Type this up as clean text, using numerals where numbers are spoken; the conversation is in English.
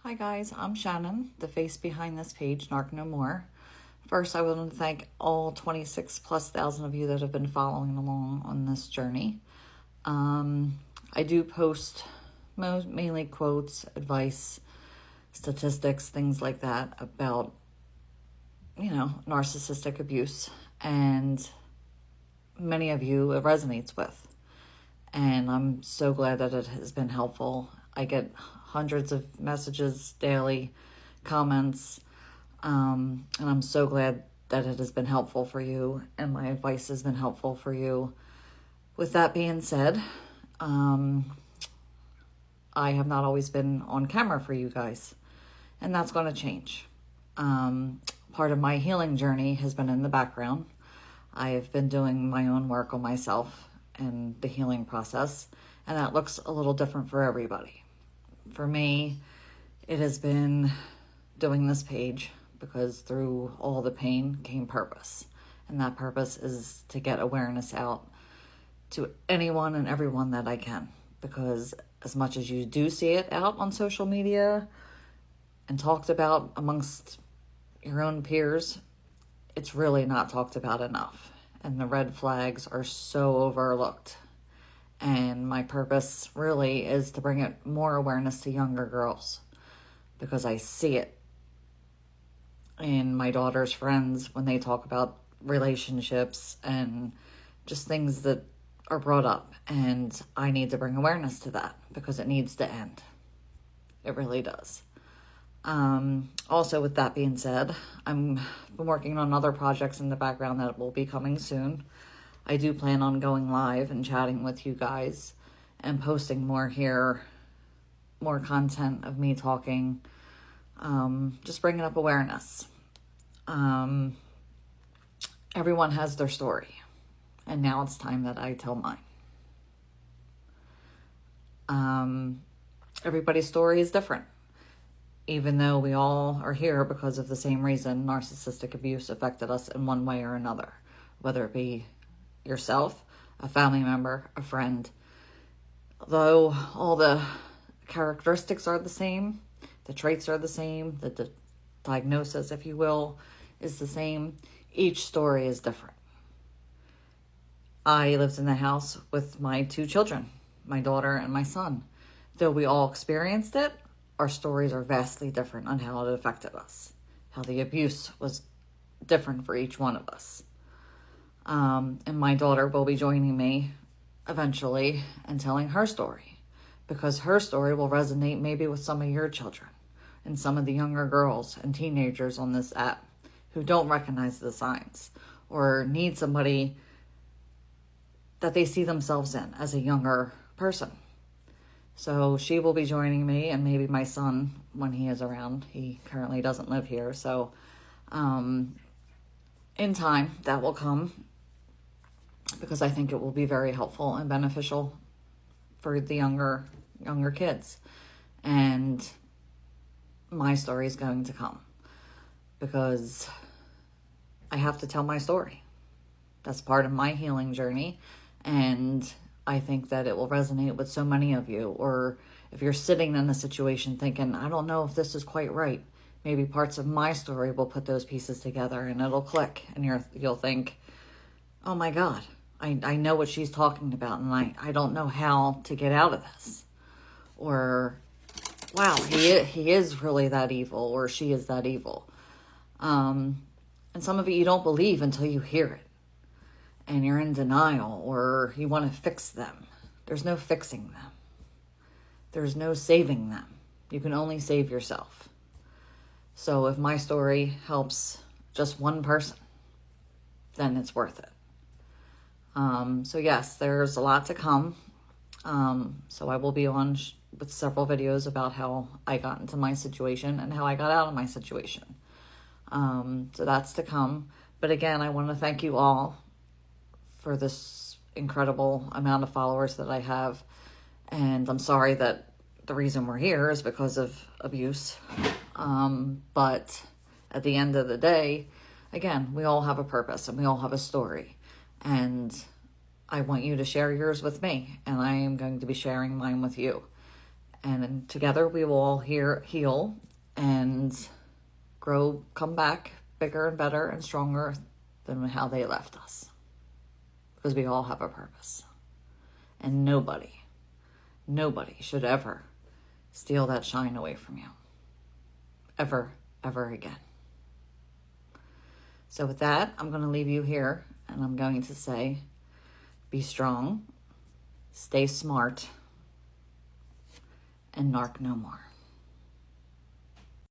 Hi guys, I'm Shannon, the face behind this page, Narc No More. First, I want to thank all 26 plus thousand of you that have been following along on this journey. I do post mainly quotes, advice, statistics, things like that about, narcissistic abuse. And many of you it resonates with. And I'm so glad that it has been helpful. I get hundreds of messages daily, comments, and I'm so glad that it has been helpful for you and my advice has been helpful for you. With that being said, I have not always been on camera for you guys, and that's going to change. Part of my healing journey has been in the background. I have been doing my own work on myself and the healing process, and that looks a little different for everybody. For me, it has been doing this page because through all the pain came purpose. And that purpose is to get awareness out to anyone and everyone that I can. Because as much as you do see it out on social media and talked about amongst your own peers, it's really not talked about enough. And the red flags are so overlooked. And my purpose really is to bring it more awareness to younger girls because I see it in my daughter's friends when they talk about relationships and just things that are brought up. And I need to bring awareness to that because it needs to end. It really does. Also, with that being said, I've been working on other projects in the background that will be coming soon. I do plan on going live and chatting with you guys and posting more here, more content of me talking, just bringing up awareness. Everyone has their story, and now it's time that I tell mine. Everybody's story is different, even though we all are here because of the same reason narcissistic abuse affected us in one way or another, whether it be yourself, a family member, a friend. Though all the characteristics are the same, the traits are the same, the diagnosis, if you will, is the same, each story is different. I lived in the house with my two children, my daughter and my son. Though we all experienced it, our stories are vastly different on how it affected us, how the abuse was different for each one of us. And my daughter will be joining me eventually and telling her story because her story will resonate maybe with some of your children and some of the younger girls and teenagers on this app who don't recognize the signs or need somebody that they see themselves in as a younger person. So she will be joining me and maybe my son when he is around. He currently doesn't live here. So in time that will come, because I think it will be very helpful and beneficial for the younger kids. And my story is going to come because I have to tell my story. That's part of my healing journey. And I think that it will resonate with so many of you. Or if you're sitting in a situation thinking, I don't know if this is quite right, maybe parts of my story will put those pieces together and it'll click. And you'll think, oh my God, I know what she's talking about and I don't know how to get out of this. Or, wow, he is really that evil, or she is that evil. And some of it you don't believe until you hear it. And you're in denial, or you want to fix them. There's no fixing them. There's no saving them. You can only save yourself. So if my story helps just one person, then it's worth it. So yes, there's a lot to come. So I will be on with several videos about how I got into my situation and how I got out of my situation. So that's to come. But again, I want to thank you all for this incredible amount of followers that I have. And I'm sorry that the reason we're here is because of abuse. But at the end of the day, again, we all have a purpose and we all have a story. And I want you to share yours with me, and I am going to be sharing mine with you. And together we will all heal and grow, come back bigger and better and stronger than how they left us. Because we all have a purpose. And nobody should ever steal that shine away from you. Ever, ever again. So with that, I'm going to leave you here, and I'm going to say, be strong, stay smart, and narc no more.